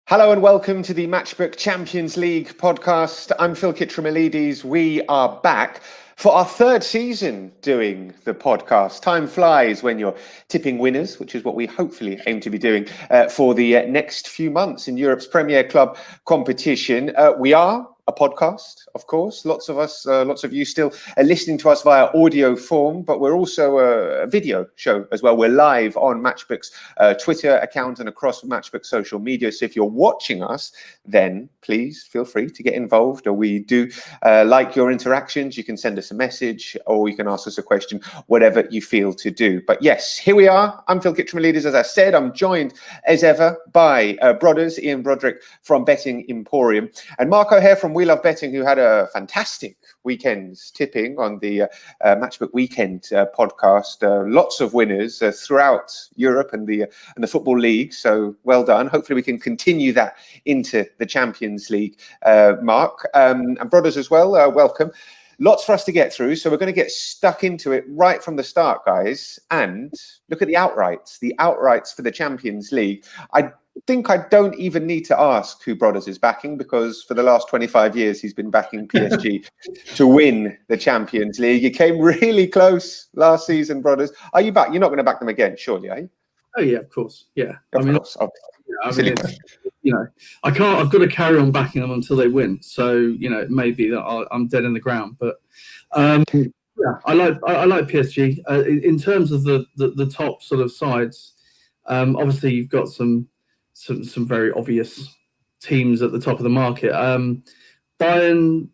Hello and welcome to the Matchbook Champions League podcast. I'm Phil Kitromilides. We are back for our third season doing the podcast. Time flies when you're tipping winners, which is what we hopefully aim to be doing for the next few months in Europe's Premier Club competition. We are a podcast, of course. Lots of you still are listening to us via audio form, but we're also a video show as well. We're live on Matchbook's Twitter account and across Matchbook social media. So if you're watching us, then please feel free to get involved. Or we do like your interactions. You can send us a message or you can ask us a question, whatever you feel to do. But yes, here we are. I'm Phil Kitromilides. As I said, I'm joined as ever by brothers Ian Broadrick from Betting Emporium and Mark O'Hare from We Love Betting, who had a fantastic weekend's tipping on the Matchbook Weekend podcast. Lots of winners throughout Europe and the Football League. So well done. Hopefully we can continue that into the Champions League, Mark. And brothers as well, welcome. Lots for us to get through, so we're going to get stuck into it right from the start, guys. And look at the outrights for the Champions League. I think I don't even need to ask who Brothers is backing, because for the last 25 years he's been backing PSG to win the Champions League. You came really close last season, Brothers. Are you back? You're not going to back them again, surely, are you? Oh yeah, of course. Yeah, of course. It's, I can't. I've got to carry on backing them until they win. So it may be that I'm dead in the ground. But yeah, I like PSG in terms of the top sort of sides. Obviously, you've got some very obvious teams at the top of the market. Bayern.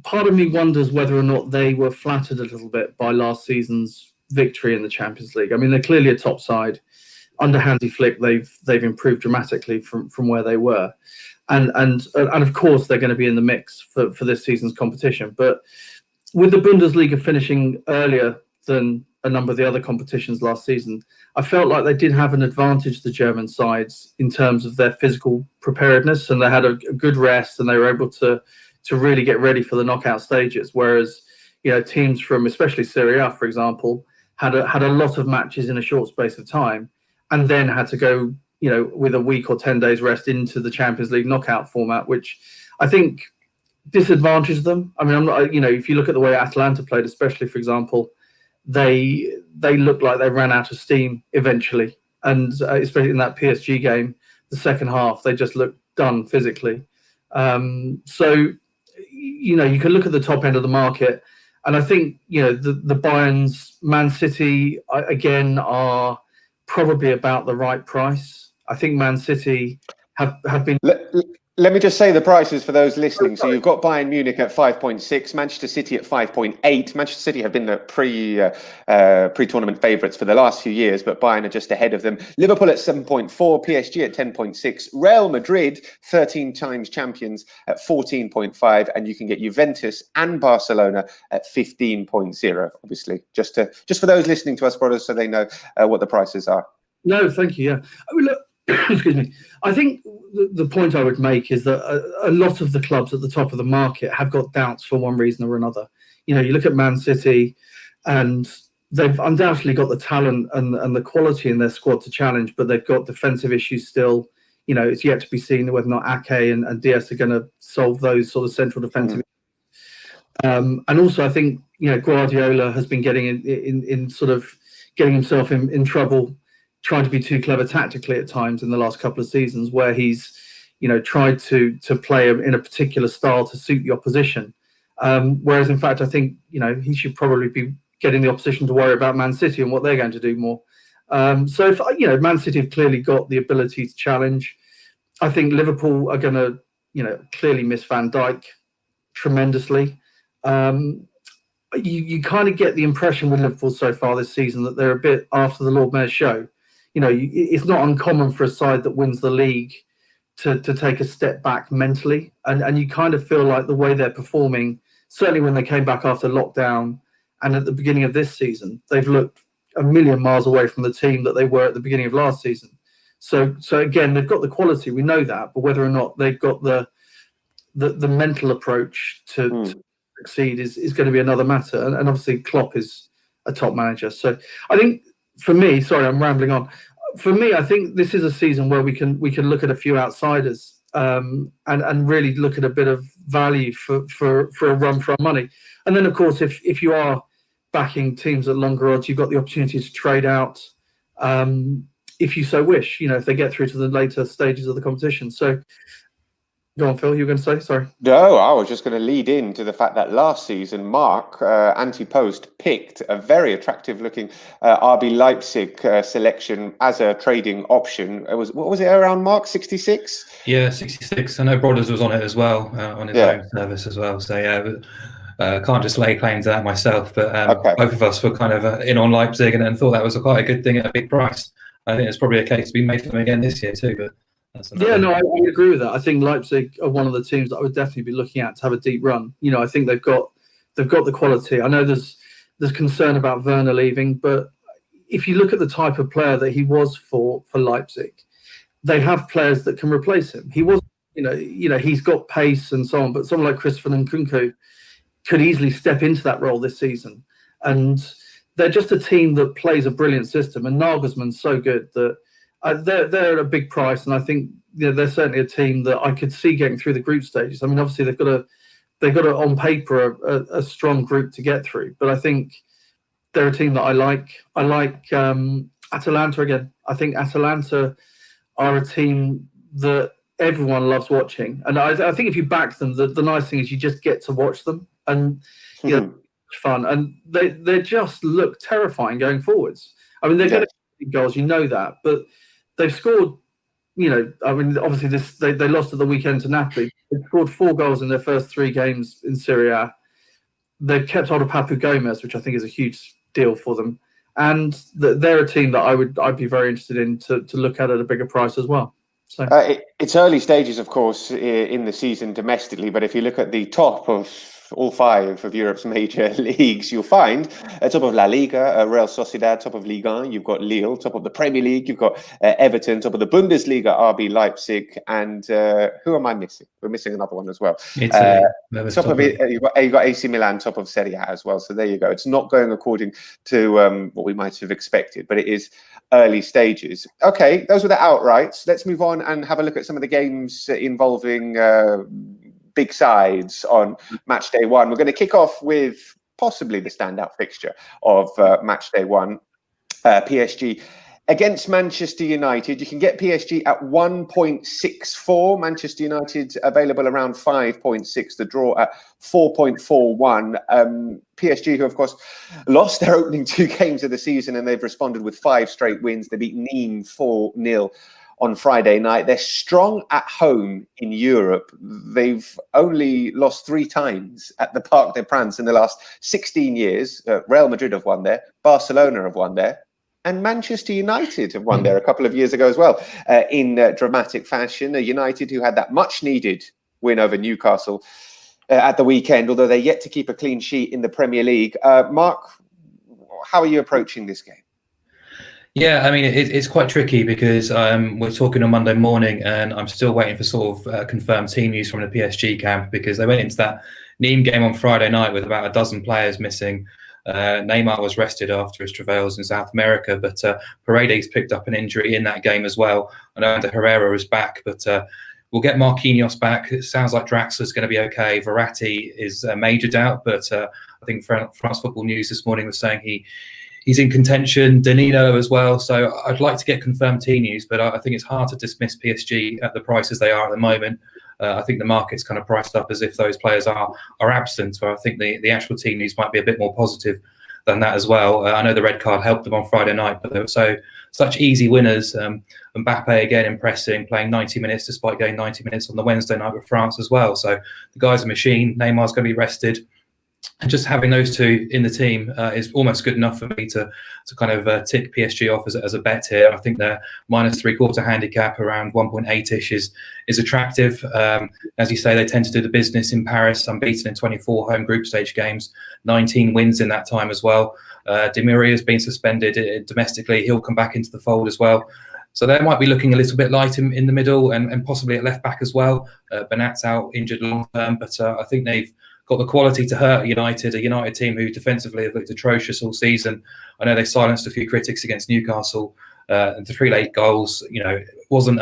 Part of me wonders whether or not they were flattered a little bit by last season's victory in the Champions League. I mean, they're clearly a top side. Under Hansi Flick, they've improved dramatically from where they were, and of course they're going to be in the mix for this season's competition. But with the Bundesliga finishing earlier than a number of the other competitions last season, I felt like they did have an advantage, the German sides, in terms of their physical preparedness, and they had a good rest, and they were able to really get ready for the knockout stages. Whereas teams from especially Serie A, for example, had a lot of matches in a short space of time, and then had to go, with a week or 10 days rest into the Champions League knockout format, which I think disadvantaged them. I mean, I'm not, if you look at the way Atlanta played, especially, for example, they looked like they ran out of steam eventually. And especially in that PSG game, the second half, they just looked done physically. So, you can look at the top end of the market, and I think, the Bayern's, Man City, again, are probably about the right price. I think Man City have been... Let me just say the prices for those listening. So you've got Bayern Munich at 5.6, Manchester City at 5.8. Manchester City have been the pre-tournament favourites for the last few years, but Bayern are just ahead of them. Liverpool at 7.4, PSG at 10.6, Real Madrid, 13 times champions, at 14.5, and you can get Juventus and Barcelona at 15.0. Obviously, just for those listening to us, brothers, so they know what the prices are. No, thank you. Yeah, I mean, look. Excuse me. I think the point I would make is that a lot of the clubs at the top of the market have got doubts for one reason or another. You look at Man City, and they've undoubtedly got the talent and the quality in their squad to challenge, but they've got defensive issues still. It's yet to be seen whether or not Ake and Diaz are going to solve those sort of central defensive issues. And also, I think Guardiola has been getting in sort of getting himself in trouble, trying to be too clever tactically at times in the last couple of seasons, where he's, tried to play in a particular style to suit the opposition. Whereas, in fact, I think, he should probably be getting the opposition to worry about Man City and what they're going to do more. So, if, Man City have clearly got the ability to challenge. I think Liverpool are going to, clearly miss Van Dijk tremendously. You kind of get the impression with Liverpool so far this season that they're a bit after the Lord Mayor's show. It's not uncommon for a side that wins the league to take a step back mentally. And you kind of feel like the way they're performing, certainly when they came back after lockdown and at the beginning of this season, they've looked a million miles away from the team that they were at the beginning of last season. So again, they've got the quality, we know that, but whether or not they've got the mental approach to succeed is going to be another matter. And obviously Klopp is a top manager. So I think, for me, sorry, I'm rambling on. For me, I think this is a season where we can look at a few outsiders and really look at a bit of value for a run for our money. And then, of course, if you are backing teams at longer odds, you've got the opportunity to trade out if you so wish. If they get through to the later stages of the competition. So, go on, Phil. You were going to say? Sorry. No, I was just going to lead into the fact that last season, Mark, anti-post, picked a very attractive-looking RB Leipzig selection as a trading option. What was it around, Mark? 66? Yeah, 66. I know Broadrick was on it as well, on his own service as well. So yeah, can't just lay claim to that myself. But both of us were kind of in on Leipzig and thought that was quite a good thing at a big price. I think it's probably a case to be made for them again this year too. But yeah, no, I agree with that. I think Leipzig are one of the teams that I would definitely be looking at to have a deep run. I think they've got the quality. I know there's concern about Werner leaving, but if you look at the type of player that he was for Leipzig, they have players that can replace him. He was, he's got pace and so on, but someone like Christopher Nkunku could easily step into that role this season. And they're just a team that plays a brilliant system. And Nagelsmann's so good that they're at a big price, and I think they're certainly a team that I could see getting through the group stages. I mean, obviously they've got on paper a strong group to get through, but I think they're a team that I like. I like Atalanta again. I think Atalanta are a team that everyone loves watching, and I think if you back them, the nice thing is you just get to watch them, and fun, and they just look terrifying going forwards. I mean, they're going to get goals, that, but they've scored. I mean, obviously they lost at the weekend to Napoli. They've scored 4 goals in their first 3 games in Serie A. They've kept hold of Papu Gomez, which I think is a huge deal for them. And they're a team that I'd be very interested in to look at a bigger price as well. So it's early stages, of course, in the season domestically. But if you look at the top of all 5 of Europe's major leagues, you'll find top of La Liga, Real Sociedad, top of Ligue 1, you've got Lille, top of the Premier League, you've got Everton, top of the Bundesliga, RB Leipzig, and who am I missing? We're missing another one as well. Top of it, you've got AC Milan, top of Serie A as well. So there you go. It's not going according to what we might have expected, but it is early stages. Okay, those were the outrights. Let's move on and have a look at some of the games involving big sides on match day 1. We're going to kick off with possibly the standout fixture of match day 1, PSG against Manchester United. You can get PSG at 1.64. Manchester United available around 5.6. The draw at 4.41. PSG, who of course lost their opening 2 games of the season, and they've responded with 5 straight wins. They beat Nîmes 4-0 on Friday night. They're strong at home in Europe. They've only lost 3 times at the Parc des Princes in the last 16 years. Real Madrid have won there, Barcelona have won there, and Manchester United have won there a couple of years ago as well, in dramatic fashion. A United who had that much-needed win over Newcastle at the weekend, although they're yet to keep a clean sheet in the Premier League. Mark, how are you approaching this game? Yeah, I mean, it's quite tricky because we're talking on Monday morning and I'm still waiting for sort of confirmed team news from the PSG camp, because they went into that Nîmes game on Friday night with about a dozen players missing. Neymar was rested after his travails in South America, but Paredes picked up an injury in that game as well. I know Ander Herrera is back, but we'll get Marquinhos back. It sounds like Draxler's going to be okay. Verratti is a major doubt, but I think France Football News this morning was saying he's in contention. Danilo as well. So I'd like to get confirmed team news, but I think it's hard to dismiss PSG at the prices they are at the moment. I think the market's kind of priced up as if those players are absent, where I think the actual team news might be a bit more positive than that as well. I know the red card helped them on Friday night, but they were such easy winners. Mbappe again impressing, playing 90 minutes despite getting 90 minutes on the Wednesday night with France as well. So the guy's a machine. Neymar's going to be rested. And just having those 2 in the team is almost good enough for me to kind of tick PSG off as a bet here. I think their -3/4 handicap around 1.8-ish is attractive. As you say, they tend to do the business in Paris, unbeaten in 24 home group stage games, 19 wins in that time as well. Di Maria has been suspended domestically. He'll come back into the fold as well. So they might be looking a little bit light in the middle and possibly at left back as well. Benat's out injured long term, but I think they've got the quality to hurt United, a United team who defensively have looked atrocious all season. I know they silenced a few critics against Newcastle The 3 late goals, it wasn't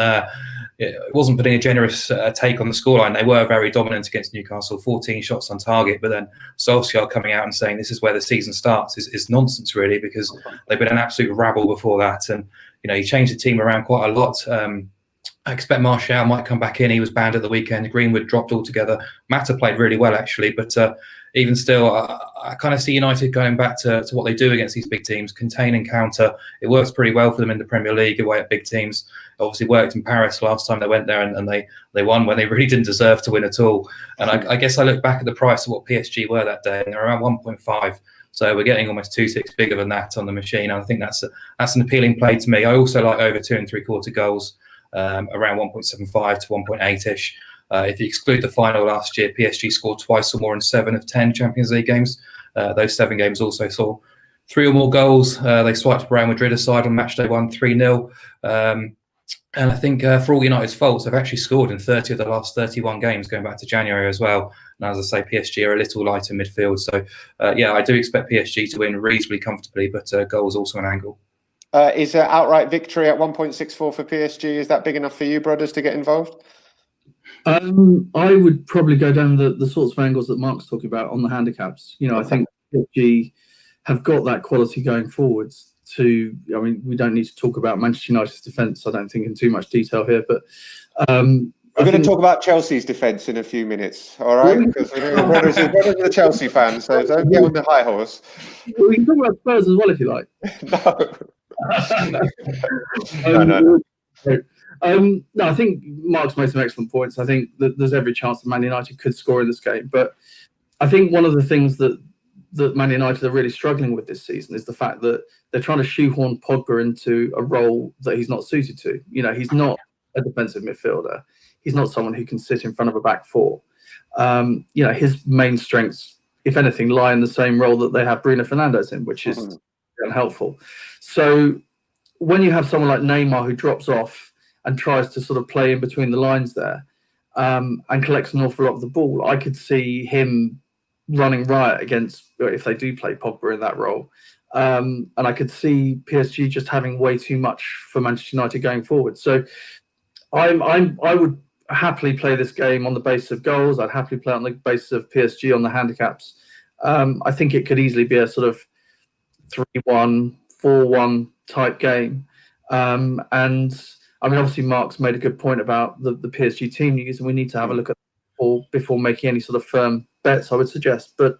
putting a generous take on the scoreline. They were very dominant against Newcastle, 14 shots on target. But then Solskjaer coming out and saying this is where the season starts is nonsense, really, because they've been an absolute rabble before that. And, he changed the team around quite a lot. I expect Martial might come back in. He was banned at the weekend. Greenwood dropped altogether. Mata played really well, actually. But even still, I kind of see United going back to what they do against these big teams, contain and counter. It works pretty well for them in the Premier League away at big teams. It obviously worked in Paris last time they went there, and they won when they really didn't deserve to win at all. And I guess I look back at the price of what PSG were that day, and they're around 1.5. So we're getting almost 2.6 bigger than that on the machine. And I think that's an appealing play to me. I also like over 2 3/4 goals, around 1.75 to 1.8-ish. If you exclude the final last year, PSG scored twice or more in 7 of 10 Champions League games. Those 7 games also saw 3 or more goals. They swiped Real Madrid aside on match day 1, 3-0. And I think for all United's faults, they've actually scored in 30 of the last 31 games going back to January as well. And as I say, PSG are a little light in midfield. So, I do expect PSG to win reasonably comfortably, but goals also an angle. Is an outright victory at 1.64 for PSG? Is that big enough for you, brothers, to get involved? I would probably go down the sorts of angles that Mark's talking about on the handicaps. I think PSG have got that quality going forwards. We don't need to talk about Manchester United's defence, I don't think, in too much detail here. But we're going to talk about Chelsea's defence in a few minutes, all right? Because brothers are the Chelsea fans, so don't get on the high horse. We can talk about Spurs as well if you like. No. No, I think Mark's made some excellent points. I think that there's every chance that Man United could score in this game. But I think one of the things that Man United are really struggling with this season is the fact that they're trying to shoehorn Pogba into a role that he's not suited to. He's not a defensive midfielder. He's not someone who can sit in front of a back four. His main strengths, if anything, lie in the same role that they have Bruno Fernandes in, which is unhelpful. So when you have someone like Neymar who drops off and tries to sort of play in between the lines there and collects an awful lot of the ball, I could see him running riot against, if they do play Pogba in that role. And I could see PSG just having way too much for Manchester United going forward. So I would happily play this game on the basis of goals. I'd happily play on the basis of PSG on the handicaps. I think it could easily be a sort of 3-1, 4-1 type game. And obviously Mark's made a good point about the PSG team news, and we need to have a look at it before making any sort of firm bets, I would suggest. But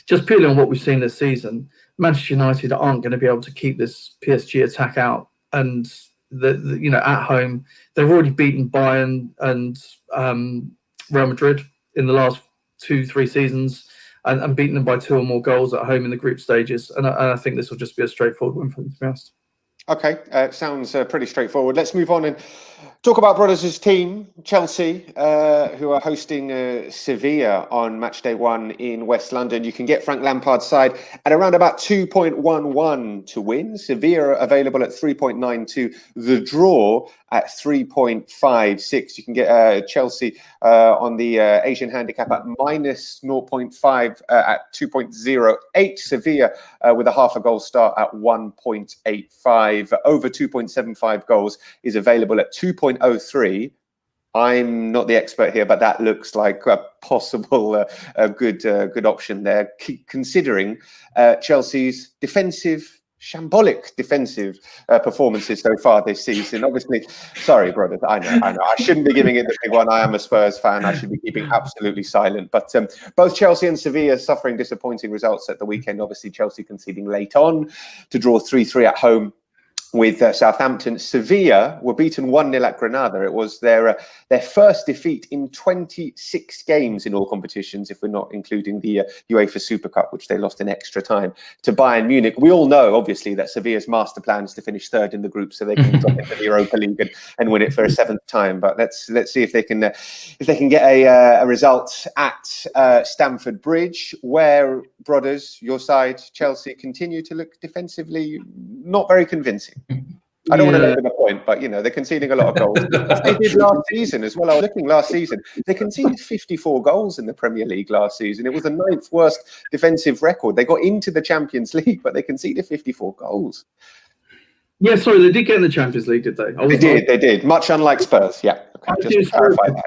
just purely on what we've seen this season, Manchester United aren't going to be able to keep this PSG attack out. And at home, they've already beaten Bayern and Real Madrid in the last 2-3 seasons, and beaten them by 2 or more goals at home in the group stages. And I think this will just be a straightforward win for them, to be honest. Okay, sounds pretty straightforward. Let's move on and talk about Brothers' team, Chelsea, who are hosting Sevilla on match day 1 in West London. You can get Frank Lampard's side at around about 2.11 to win. Sevilla are available at 3.92. The draw at 3.56. You can get Chelsea on the Asian handicap at minus 0.5 at 2.08. Sevilla with a half a goal start at 1.85. Over 2.75 goals is available at 2.03. I'm not the expert here, but that looks like a possible good option there, considering Chelsea's shambolic defensive performances so far this season. Obviously, sorry, brothers, I know. I shouldn't be giving it the big one. I am a Spurs fan. I should be keeping absolutely silent. But both Chelsea and Sevilla suffering disappointing results at the weekend. Obviously, Chelsea conceding late on to draw 3-3 at home with Southampton. Sevilla were beaten 1-0 at Granada. It was their first defeat in 26 games in all competitions, if we're not including the UEFA Super Cup, which they lost in extra time to Bayern Munich. We all know, obviously, that Sevilla's master plan is to finish third in the group so they can drop into the Europa League and win it for a 7th time. But let's see if they can get a result at Stamford Bridge, where, brothers, your side, Chelsea, continue to look defensively not very convincing. I don't want to make them a point, but they're conceding a lot of goals. They did last season as well. I was looking last season. They conceded 54 goals in the Premier League last season. It was the 9th worst defensive record. They got into the Champions League, but they conceded 54 goals. Yeah, sorry, they did get in the Champions League, did they? They did. Much unlike Spurs, yeah. Okay, just to clarify that,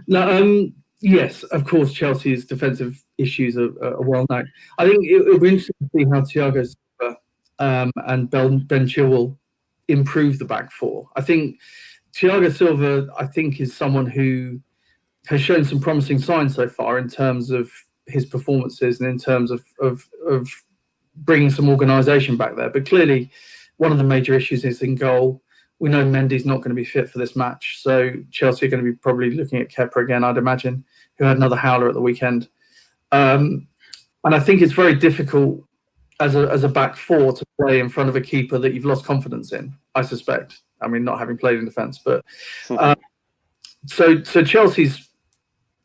yeah. Yes, of course, Chelsea's defensive issues are well known. I think it'll be interesting to see how Thiago Silva and Ben Chilwell improve the back four. I think Thiago Silva, is someone who has shown some promising signs so far in terms of his performances and in terms of bringing some organisation back there. But clearly, one of the major issues is in goal. We know Mendy's not going to be fit for this match, so Chelsea are going to be probably looking at Kepa again, I'd imagine, who had another howler at the weekend. And I think it's very difficult as a back four to play in front of a keeper that you've lost confidence in, I suspect. I mean, not having played in defence, but so Chelsea's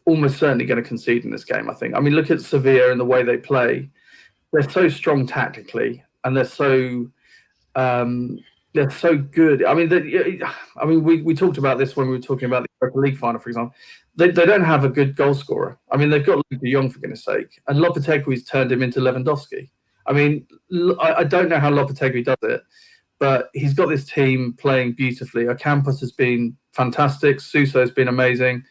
almost certainly going to concede in this game, I think. I mean, look at Sevilla and the way they play. They're so strong tactically, and they're so good. I mean, we talked about this when we were talking about the Europa League final, for example. They don't have a good goal scorer. I mean, they've got Luke de Jong, for goodness sake, and Lopetegui's turned him into Lewandowski. I mean, I don't know how Lopetegui does it, but he's got this team playing beautifully. Ocampos has been fantastic. Suso has been amazing.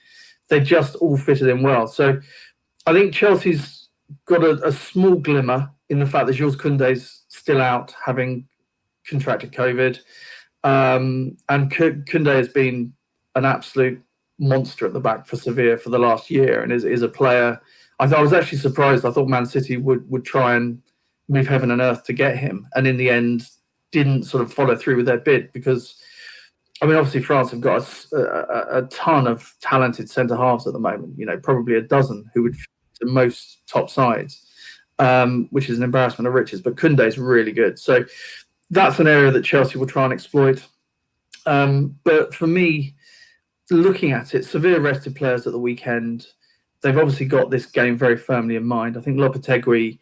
They just all fitted in well. So I think Chelsea's got a small glimmer in the fact that Jules Koundé's still out, having contracted COVID. And Koundé has been an absolute monster at the back for Sevilla for the last year and is a player. I was actually surprised. I thought Man City would try and move heaven and earth to get him, and in the end didn't sort of follow through with their bid because, I mean, obviously France have got a ton of talented centre-halves at the moment, probably a dozen who would fit to most top sides, which is an embarrassment of riches, but Koundé's really good. So that's an area that Chelsea will try and exploit. But for me, looking at it, Sevilla rested players at the weekend. They've obviously got this game very firmly in mind. I think Lopetegui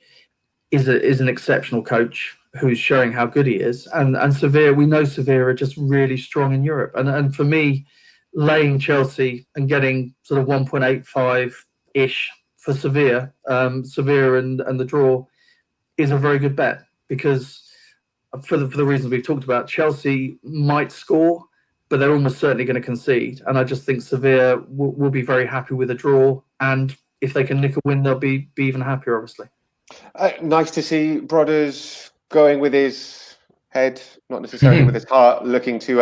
is an exceptional coach who's showing how good he is. And Sevilla, we know Sevilla are just really strong in Europe. And for me, laying Chelsea and getting sort of 1.85-ish for Sevilla and the draw is a very good bet because for the reasons we've talked about, Chelsea might score, but they're almost certainly going to concede. And I just think Sevilla will be very happy with a draw. And if they can nick a win, they'll be even happier, obviously. Nice to see Brothers going with his head, not necessarily with his heart, looking to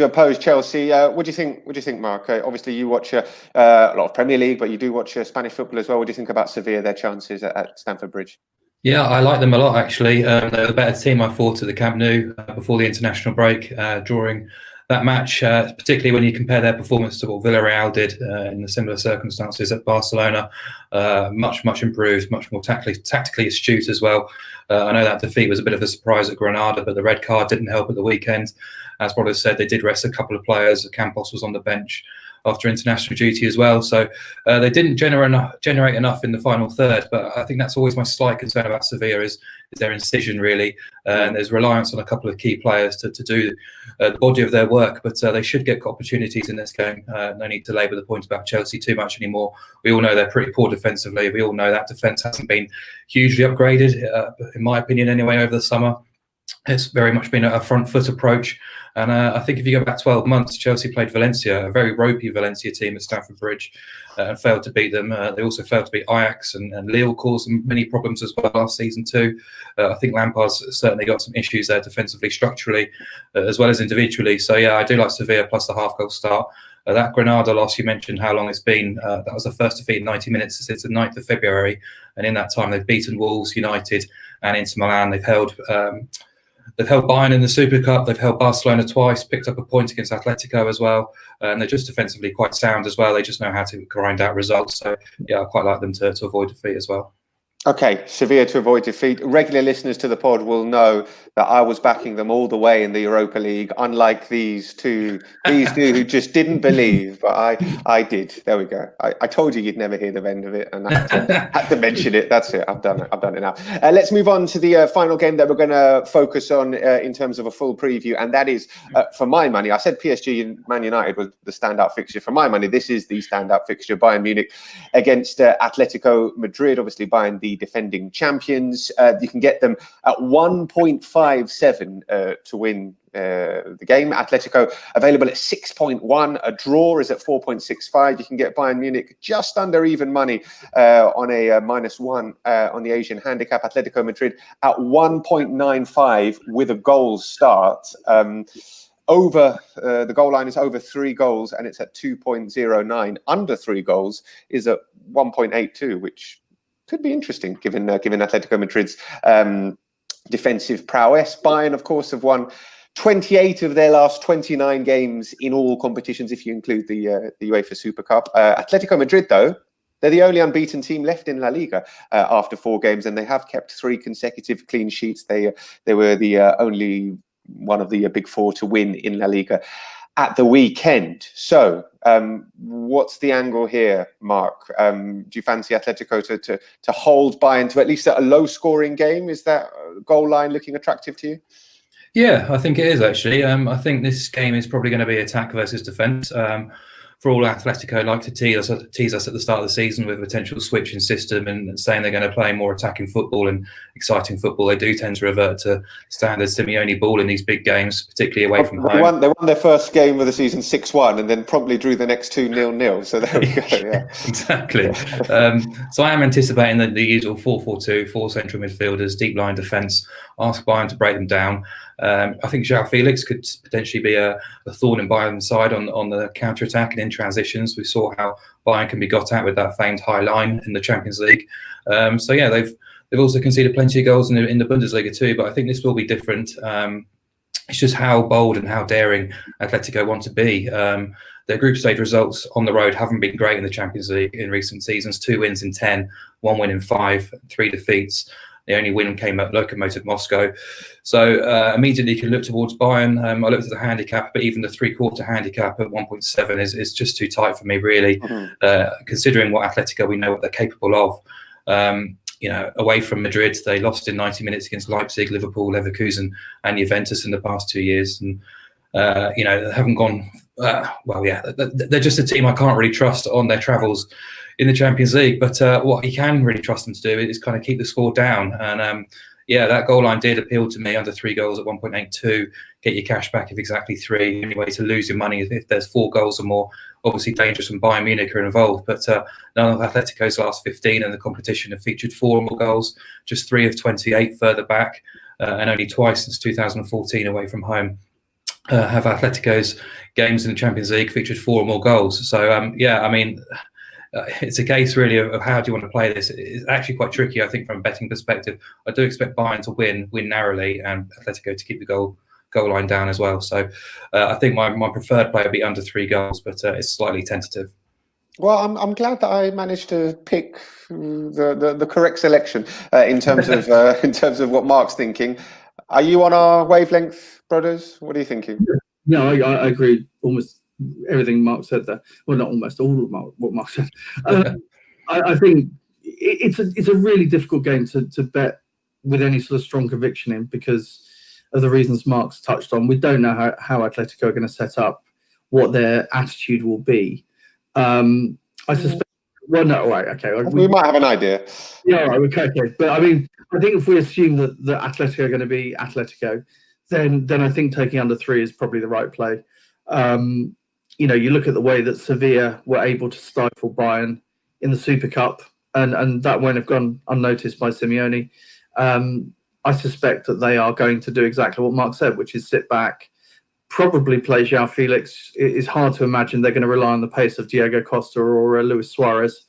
oppose Chelsea. What do you think, Mark? Obviously, you watch a lot of Premier League, but you do watch Spanish football as well. What do you think about Sevilla, their chances at Stamford Bridge? Yeah, I like them a lot, actually. They're the better team, I thought, at the Camp Nou before the international break, drawing that match, particularly when you compare their performance to what Villarreal did in the similar circumstances at Barcelona. Much improved, much more tactically astute as well. I know that defeat was a bit of a surprise at Granada, but the red card didn't help at the weekend. As Brothers said, they did rest a couple of players. Campos was on the bench after international duty as well. So they didn't generate enough in the final third. But I think that's always my slight concern about Sevilla is their incision, really. And there's reliance on a couple of key players to do the body of their work. But they should get opportunities in this game. No need to labour the point about Chelsea too much anymore. We all know they're pretty poor defensively. We all know that defence hasn't been hugely upgraded, in my opinion anyway, over the summer. It's very much been a front foot approach. And I think if you go back 12 months, Chelsea played Valencia, a very ropey Valencia team at Stamford Bridge, and failed to beat them. They also failed to beat Ajax, and Lille caused them many problems as well last season too. I think Lampard's certainly got some issues there defensively, structurally, as well as individually. So yeah, I do like Sevilla plus the half-goal start. That Granada loss, you mentioned how long it's been. That was the first defeat in 90 minutes since the 9th of February. And in that time, they've beaten Wolves, United, and Inter Milan. They've held Bayern in the Super Cup. They've held Barcelona twice, picked up a point against Atletico as well. And they're just defensively quite sound as well. They just know how to grind out results. So, yeah, I quite like them to avoid defeat as well. Okay, Sevilla to avoid defeat. Regular listeners to the pod will know that I was backing them all the way in the Europa League, unlike these two who just didn't believe, but I did. There we go. I told you you'd never hear the end of it, and I had to mention it. That's it. I've done it now. Let's move on to the final game that we're going to focus on in terms of a full preview, and that is, for my money, I said PSG and Man United was the standout fixture. For my money, this is the standout fixture. Bayern Munich against Atletico Madrid. Obviously, Bayern the defending champions. You can get them at 1.57 to win the game. Atletico available at 6.1. A draw is at 4.65. You can get Bayern Munich just under even money on a -1 on the Asian handicap. Atletico Madrid at 1.95 with a goals start. Over the goal line is over 3 goals, and it's at 2.09. Under 3 goals is at 1.82, which could be interesting given Atletico Madrid's defensive prowess. Bayern, of course, have won 28 of their last 29 games in all competitions, if you include the UEFA Super Cup. Atletico Madrid, though, they're the only unbeaten team left in La Liga after 4 games, and they have kept 3 consecutive clean sheets. They were the only one of the big 4 to win in La Liga at the weekend. So what's the angle here, Mark? Do you fancy Atletico to hold Bayern to at least a low scoring game? Is that goal line looking attractive to you? Yeah, I think it is actually. I think this game is probably going to be attack versus defence. For all, Atletico like to tease us at the start of the season with a potential switch in system and saying they're going to play more attacking football and exciting football. They do tend to revert to standard Simeone ball in these big games, particularly away from home. They won their first game of the season 6-1 and then promptly drew the next 2 0-0. So there we go. Yeah. Exactly. So I am anticipating the usual 4-4-2, 4 central midfielders, deep line defence, ask Bayern to break them down. I think João Felix could potentially be a thorn in Bayern's side on the counter-attack and in transitions. We saw how Bayern can be got at with that famed high line in the Champions League. So yeah, they've also conceded plenty of goals in the Bundesliga too, but I think this will be different. It's just how bold and how daring Atletico want to be. Their group stage results on the road haven't been great in the Champions League in recent seasons. 2 wins in 10, 1 win in 5, 3 defeats. The only win came at Lokomotiv Moscow. So immediately you can look towards Bayern. I looked at the handicap, but even the 3/4 handicap at 1.7 is just too tight for me, really, considering what Atletico, we know what they're capable of. Away from Madrid, they lost in 90 minutes against Leipzig, Liverpool, Leverkusen and Juventus in the past 2 years. And, they haven't gone, they're just a team I can't really trust on their travels in the Champions League. But what you can really trust them to do is kind of keep the score down. And that goal line did appeal to me, under 3 goals at 1.82. Get your cash back if exactly 3. Only way to lose your money if there's 4 goals or more. Obviously dangerous when Bayern Munich are involved, but none of Atletico's last 15 in the competition have featured 4 or more goals, just 3 of 28 further back, and only twice since 2014 away from home have Atletico's games in the Champions League featured 4 or more goals. So, it's a case really of how do you want to play this. It's actually quite tricky, I think, from a betting perspective. I do expect Bayern to win narrowly, and Atletico to keep the goal line down as well. So I think my preferred play would be under 3 goals, but it's slightly tentative. Well, I'm glad that I managed to pick the correct selection in terms of what Mark's thinking. Are you on our wavelength, brothers? What are you thinking? No, I agree almost everything Mark said there. Well, not almost all of what Mark said. I think it's a really difficult game to bet with any sort of strong conviction in, because of the reasons Mark's touched on. We don't know how Atletico are going to set up, what their attitude will be. I suspect. Well, no, right, okay. We might have an idea. Yeah, right, okay. But I mean, I think if we assume that Atletico are going to be Atletico, then I think taking under 3 is probably the right play. You look at the way that Sevilla were able to stifle Bayern in the Super Cup, and that won't have gone unnoticed by Simeone. I suspect that they are going to do exactly what Mark said, which is sit back, probably play João Felix. It's hard to imagine they're going to rely on the pace of Diego Costa or Luis Suarez,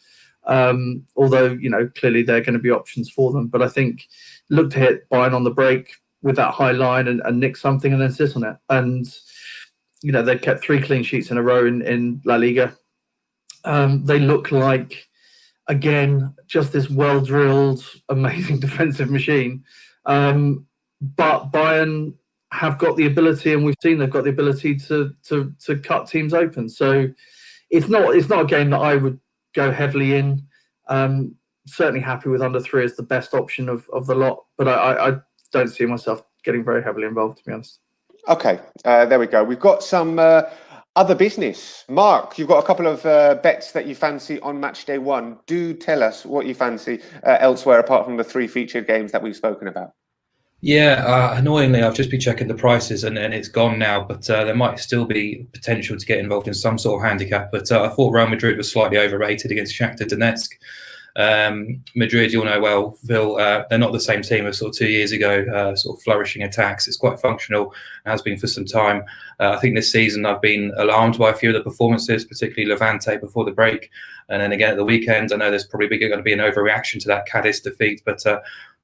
although, clearly they're going to be options for them. But I think look to hit Bayern on the break with that high line and nick something and then sit on it. And, they've kept 3 clean sheets in a row in La Liga. They look like, again, just this well-drilled, amazing defensive machine. But Bayern have got the ability, and we've seen they've got the ability to cut teams open. So it's not a game that I would go heavily in. Certainly happy with under 3 as the best option of the lot, but I don't see myself getting very heavily involved, to be honest. Okay, there we go. We've got some Other business. Mark, you've got a couple of bets that you fancy on match day one. Do tell us what you fancy elsewhere apart from the 3 featured games that we've spoken about. Yeah, annoyingly, I've just been checking the prices and it's gone now, but there might still be potential to get involved in some sort of handicap. But I thought Real Madrid was slightly overrated against Shakhtar Donetsk. Madrid, you'll know well, Phil, they're not the same team as sort of 2 years ago, sort of flourishing attacks. It's quite functional, has been for some time. I think this season I've been alarmed by a few of the performances, particularly Levante before the break. And then again at the weekend, I know there's probably going to be an overreaction to that Cadiz defeat, but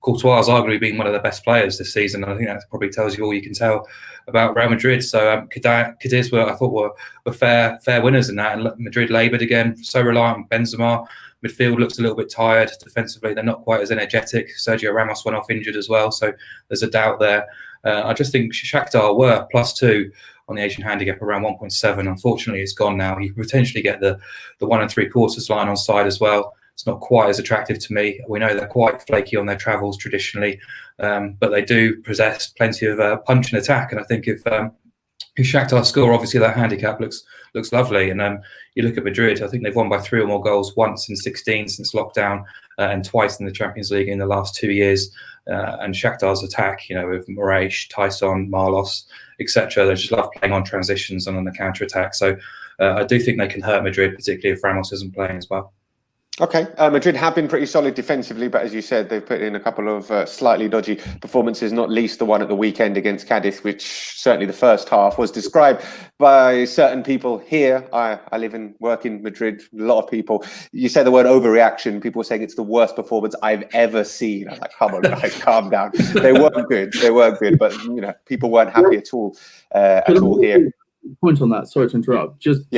Courtois has arguably been one of the best players this season. And I think that probably tells you all you can tell about Real Madrid. So Cadiz I thought were fair winners in that. And Madrid laboured again, so reliant on Benzema. Midfield looks a little bit tired. Defensively, they're not quite as energetic. Sergio Ramos went off injured as well. So there's a doubt there. I just think Shakhtar were +2 on the Asian handicap around 1.7. Unfortunately, it's gone now. You can potentially get the 1 3/4 line on side as well. It's not quite as attractive to me. We know they're quite flaky on their travels traditionally, but they do possess plenty of punch and attack. And I think if Shakhtar score, obviously that handicap looks lovely. And you look at Madrid, I think they've won by 3 or more goals once in 16 since lockdown, and twice in the Champions League in the last 2 years. And Shakhtar's attack, with Moraes, Tyson, Marlos, etc. They just love playing on transitions and on the counter attack. So I do think they can hurt Madrid, particularly if Ramos isn't playing as well. Okay, Madrid have been pretty solid defensively, but as you said, they've put in a couple of slightly dodgy performances, not least the one at the weekend against Cadiz, which certainly the first half was described by certain people here. I live and work in Madrid. A lot of people, you say the word overreaction, people were saying it's the worst performance I've ever seen. I was like, come on, guys, calm down. They weren't good, but people weren't happy at all here. Point on that, sorry to interrupt. Just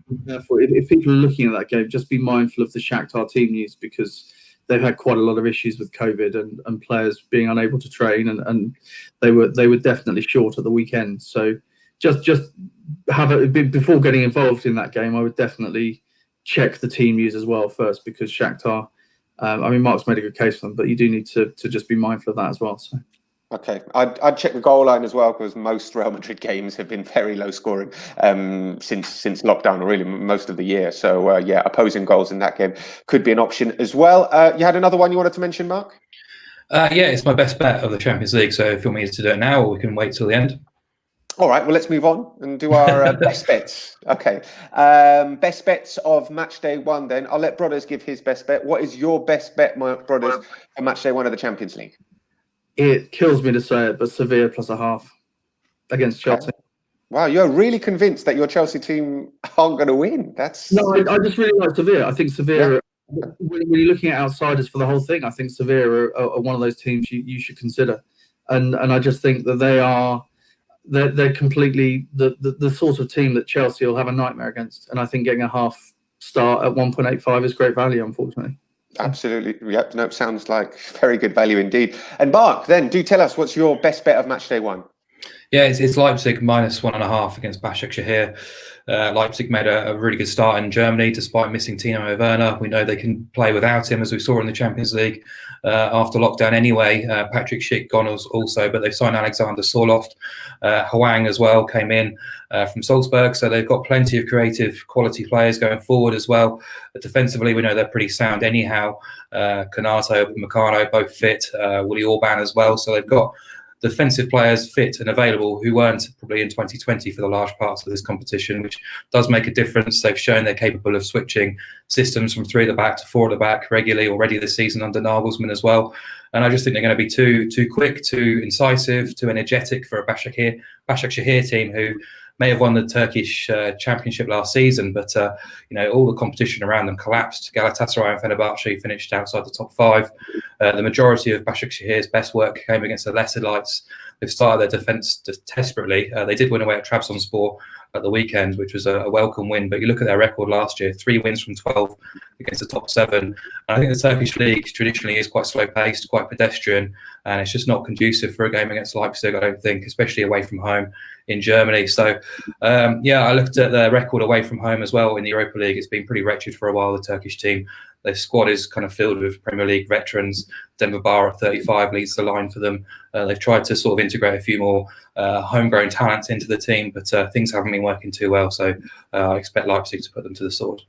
therefore, if people are looking at that game, just be mindful of the Shakhtar team news, because they've had quite a lot of issues with COVID and players being unable to train, and they were definitely short at the weekend. So just have before getting involved in that game, I would definitely check the team news as well first, because Shakhtar, Mark's made a good case for them, but you do need to just be mindful of that as well. So. Okay, I'd check the goal line as well, because most Real Madrid games have been very low scoring since lockdown, or really most of the year. So opposing goals in that game could be an option as well. You had another one you wanted to mention, Mark? It's my best bet of the Champions League. So if you want me to do it now, or we can wait till the end. All right, well, let's move on and do our best bets. Okay, best bets of match day one then. I'll let Brothers give his best bet. What is your best bet, Mark Brothers, for match day one of the Champions League? It kills me to say it, but Sevilla +0.5 against Chelsea. Wow, you're really convinced that your Chelsea team aren't going to win. No, I just really like Sevilla. I think Sevilla, when you're looking at outsiders for the whole thing, I think Sevilla are one of those teams you should consider. And I just think that they're completely the sort of team that Chelsea will have a nightmare against. And I think getting a half start at 1.85 is great value, unfortunately. Absolutely. Yep. No, sounds like very good value indeed. And Mark, then do tell us, what's your best bet of match day one? Yeah, it's Leipzig -1.5 against Başakşehir. Leipzig made a really good start in Germany despite missing Timo Werner. We know they can play without him, as we saw in the Champions League after lockdown anyway. Patrick Schick gone also, but they've signed Alexander Sorloth. Hwang as well came in from Salzburg, so they've got plenty of creative quality players going forward as well. Defensively, we know they're pretty sound anyhow. Konaté, Meccano, both fit. Willy Orban as well, so they've got defensive players fit and available who weren't probably in 2020 for the large parts of this competition, which does make a difference. They've shown they're capable of switching systems from 3 at the back to 4 at the back regularly already this season under Nagelsmann as well. And I just think they're going to be too quick, too incisive, too energetic for a Başakşehir team who may have won the Turkish championship last season, but all the competition around them collapsed. Galatasaray and Fenerbahce finished outside the top 5. The majority of Başakşehir's best work came against the lesser lights. They've started their defence desperately. They did win away at Trabzonspor at the weekend, which was a welcome win. But you look at their record last year, 3 wins from 12 against the top 7. And I think the Turkish league traditionally is quite slow-paced, quite pedestrian, and it's just not conducive for a game against Leipzig, I don't think, especially away from home in Germany. So, I looked at their record away from home as well in the Europa League. It's been pretty wretched for a while, the Turkish team. Their squad is kind of filled with Premier League veterans. Denver Bar at 35 leads the line for them. They've tried to sort of integrate a few more homegrown talents into the team, but things haven't been working too well. So I expect Leipzig to put them to the sword.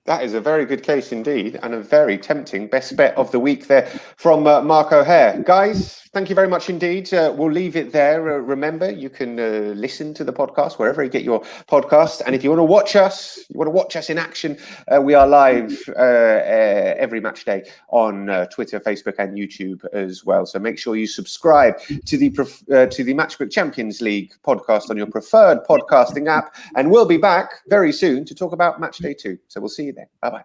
That is a very good case indeed, and a very tempting best bet of the week there from Mark O'Hare. Guys, thank you very much indeed. We'll leave it there. Remember, you can listen to the podcast wherever you get your podcast. And if you want to watch us in action, we are live every match day on Twitter, Facebook, and YouTube as well. So make sure you subscribe to the Matchbook Champions League podcast on your preferred podcasting app, and we'll be back very soon to talk about Match Day 2. So we'll see you then. Bye-bye.